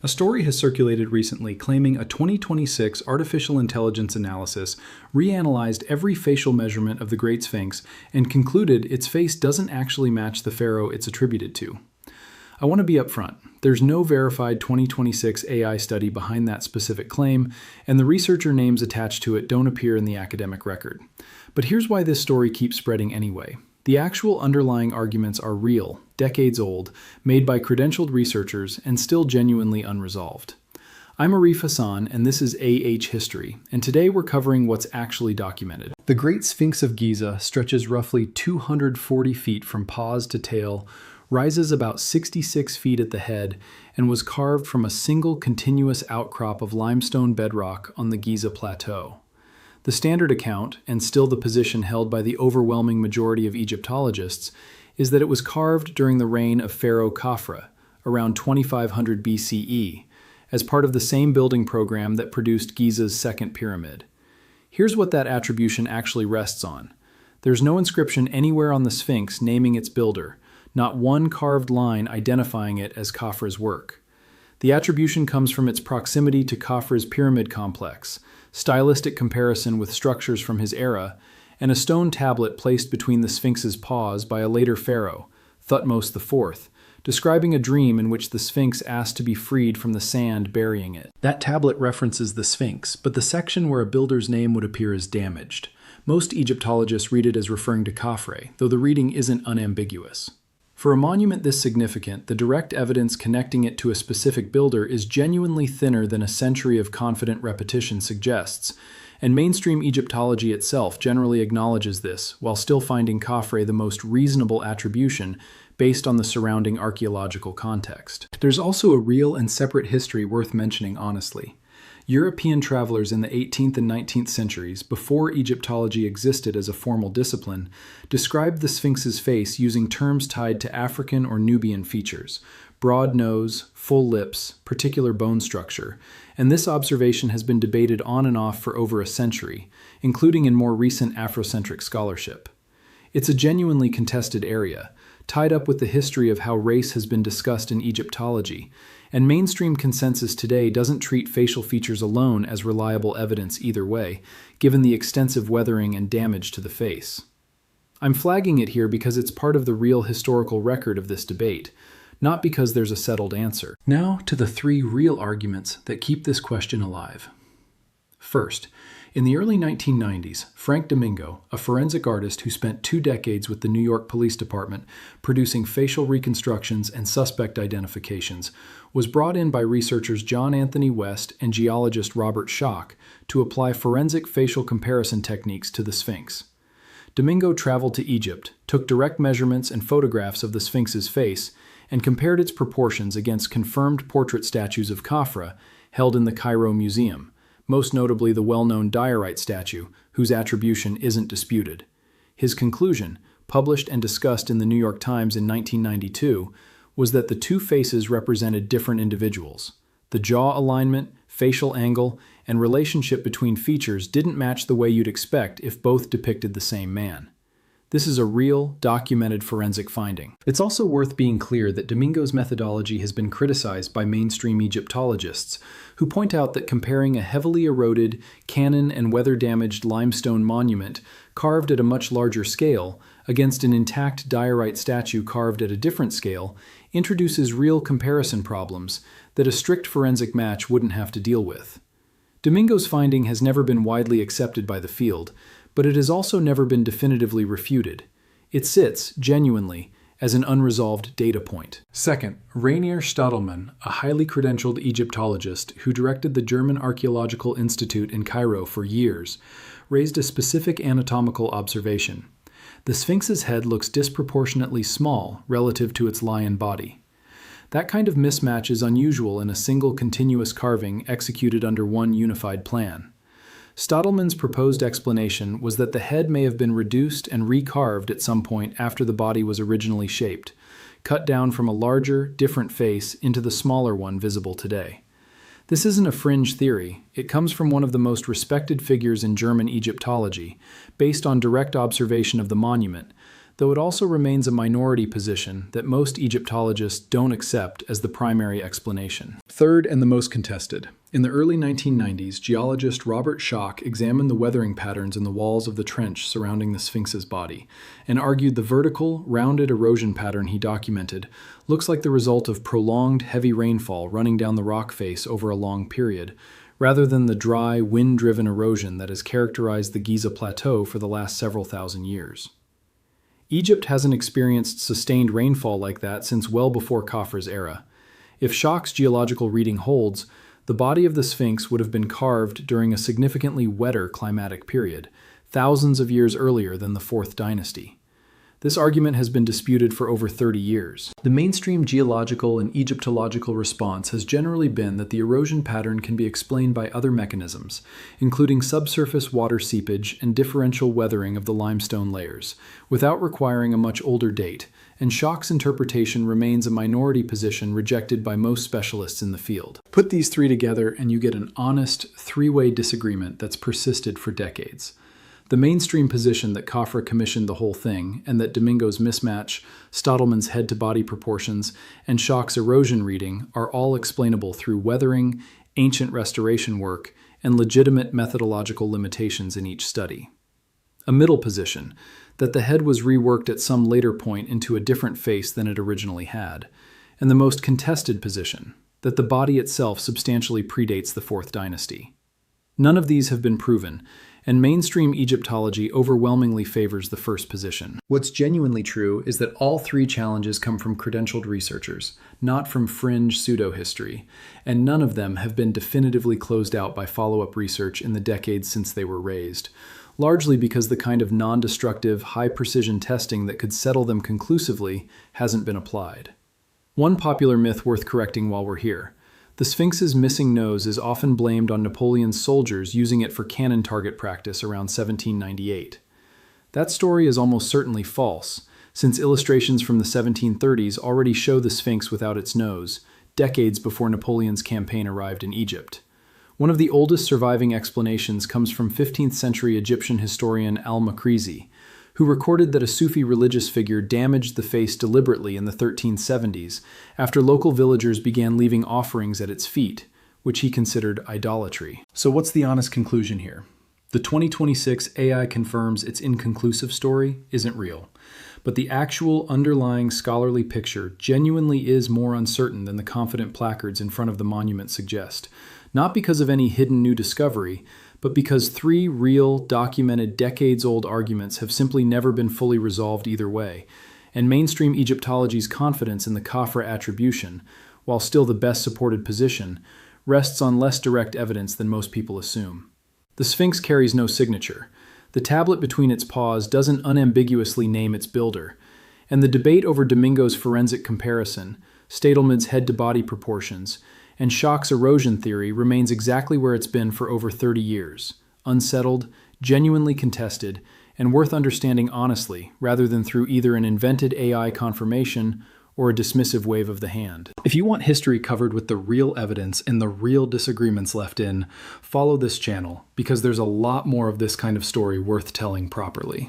A story has circulated recently claiming a 2026 artificial intelligence analysis reanalyzed every facial measurement of the Great Sphinx and concluded its face doesn't actually match the pharaoh it's attributed to. I want to be upfront. There's no verified 2026 AI study behind that specific claim, and the researcher names attached to it don't appear in the academic record. But here's why this story keeps spreading anyway. The actual underlying arguments are real, decades old, made by credentialed researchers, and still genuinely unresolved. I'm Arif Hassan, and this is AH History, and today we're covering what's actually documented. The Great Sphinx of Giza stretches roughly 240 feet from paws to tail, rises about 66 feet at the head, and was carved from a single continuous outcrop of limestone bedrock on the Giza Plateau. The standard account, and still the position held by the overwhelming majority of Egyptologists, is that it was carved during the reign of Pharaoh Khafre, around 2500 BCE, as part of the same building program that produced Giza's second pyramid. Here's what that attribution actually rests on. There's no inscription anywhere on the Sphinx naming its builder, not one carved line identifying it as Khafre's work. The attribution comes from its proximity to Khafre's pyramid complex, stylistic comparison with structures from his era, and a stone tablet placed between the Sphinx's paws by a later pharaoh, Thutmose IV, describing a dream in which the Sphinx asked to be freed from the sand burying it. That tablet references the Sphinx, but the section where a builder's name would appear is damaged. Most Egyptologists read it as referring to Khafre, though the reading isn't unambiguous. For a monument this significant, the direct evidence connecting it to a specific builder is genuinely thinner than a century of confident repetition suggests, and mainstream Egyptology itself generally acknowledges this, while still finding Khafre the most reasonable attribution based on the surrounding archaeological context. There's also a real and separate history worth mentioning honestly. European travelers in the 18th and 19th centuries, before Egyptology existed as a formal discipline, described the Sphinx's face using terms tied to African or Nubian features, broad nose, full lips, particular bone structure, and this observation has been debated on and off for over a century, including in more recent Afrocentric scholarship. It's a genuinely contested area, tied up with the history of how race has been discussed in Egyptology, and mainstream consensus today doesn't treat facial features alone as reliable evidence either way, given the extensive weathering and damage to the face. I'm flagging it here because it's part of the real historical record of this debate, not because there's a settled answer. Now to the three real arguments that keep this question alive. First, in the early 1990s, Frank Domingo, a forensic artist who spent 2 decades with the New York Police Department producing facial reconstructions and suspect identifications, was brought in by researchers John Anthony West and geologist Robert Schoch to apply forensic facial comparison techniques to the Sphinx. Domingo traveled to Egypt, took direct measurements and photographs of the Sphinx's face, and compared its proportions against confirmed portrait statues of Khafre held in the Cairo Museum, most notably the well-known diorite statue, whose attribution isn't disputed. His conclusion, published and discussed in the New York Times in 1992, was that the two faces represented different individuals. The jaw alignment, facial angle, and relationship between features didn't match the way you'd expect if both depicted the same man. This is a real, documented forensic finding. It's also worth being clear that Domingo's methodology has been criticized by mainstream Egyptologists, who point out that comparing a heavily eroded, cannon and weather-damaged limestone monument carved at a much larger scale against an intact diorite statue carved at a different scale introduces real comparison problems that a strict forensic match wouldn't have to deal with. Domingo's finding has never been widely accepted by the field, but it has also never been definitively refuted. It sits, genuinely, as an unresolved data point. Second, Rainer Stadelmann, a highly credentialed Egyptologist who directed the German Archaeological Institute in Cairo for years, raised a specific anatomical observation. The Sphinx's head looks disproportionately small relative to its lion body. That kind of mismatch is unusual in a single continuous carving executed under one unified plan. Stadelmann's proposed explanation was that the head may have been reduced and recarved at some point after the body was originally shaped, cut down from a larger, different face into the smaller one visible today. This isn't a fringe theory. It comes from one of the most respected figures in German Egyptology, based on direct observation of the monument, though it also remains a minority position that most Egyptologists don't accept as the primary explanation. Third, and the most contested. In the early 1990s, geologist Robert Schoch examined the weathering patterns in the walls of the trench surrounding the Sphinx's body, and argued the vertical, rounded erosion pattern he documented looks like the result of prolonged heavy rainfall running down the rock face over a long period, rather than the dry, wind-driven erosion that has characterized the Giza Plateau for the last several thousand years. Egypt hasn't experienced sustained rainfall like that since well before Khafre's era. If Schoch's geological reading holds, the body of the Sphinx would have been carved during a significantly wetter climatic period, thousands of years earlier than the Fourth Dynasty. This argument has been disputed for over 30 years. The mainstream geological and Egyptological response has generally been that the erosion pattern can be explained by other mechanisms, including subsurface water seepage and differential weathering of the limestone layers, without requiring a much older date, and Schoch's interpretation remains a minority position rejected by most specialists in the field. Put these three together and you get an honest, three-way disagreement that's persisted for decades. The mainstream position that Khafre commissioned the whole thing, and that Domingo's mismatch, Stadelmann's head-to-body proportions, and Schoch's erosion reading are all explainable through weathering, ancient restoration work, and legitimate methodological limitations in each study. A middle position, that the head was reworked at some later point into a different face than it originally had, and the most contested position, that the body itself substantially predates the Fourth Dynasty. None of these have been proven, and mainstream Egyptology overwhelmingly favors the first position. What's genuinely true is that all three challenges come from credentialed researchers, not from fringe pseudo-history, and none of them have been definitively closed out by follow-up research in the decades since they were raised, largely because the kind of non-destructive, high-precision testing that could settle them conclusively hasn't been applied. One popular myth worth correcting while we're here. The Sphinx's missing nose is often blamed on Napoleon's soldiers using it for cannon target practice around 1798. That story is almost certainly false, since illustrations from the 1730s already show the Sphinx without its nose, decades before Napoleon's campaign arrived in Egypt. One of the oldest surviving explanations comes from 15th century Egyptian historian al-Makrizi, who recorded that a Sufi religious figure damaged the face deliberately in the 1370s after local villagers began leaving offerings at its feet, which he considered idolatry. So what's the honest conclusion here? The 2026 AI confirms its inconclusive story isn't real, but the actual underlying scholarly picture genuinely is more uncertain than the confident placards in front of the monument suggest, not because of any hidden new discovery, but because three real, documented, decades-old arguments have simply never been fully resolved either way, and mainstream Egyptology's confidence in the Khafre attribution, while still the best-supported position, rests on less direct evidence than most people assume. The Sphinx carries no signature. The tablet between its paws doesn't unambiguously name its builder, and the debate over Domingo's forensic comparison, Stadelmann's head-to-body proportions, and Schoch's erosion theory remains exactly where it's been for over 30 years, unsettled, genuinely contested, and worth understanding honestly, rather than through either an invented AI confirmation or a dismissive wave of the hand. If you want history covered with the real evidence and the real disagreements left in, follow this channel, because there's a lot more of this kind of story worth telling properly.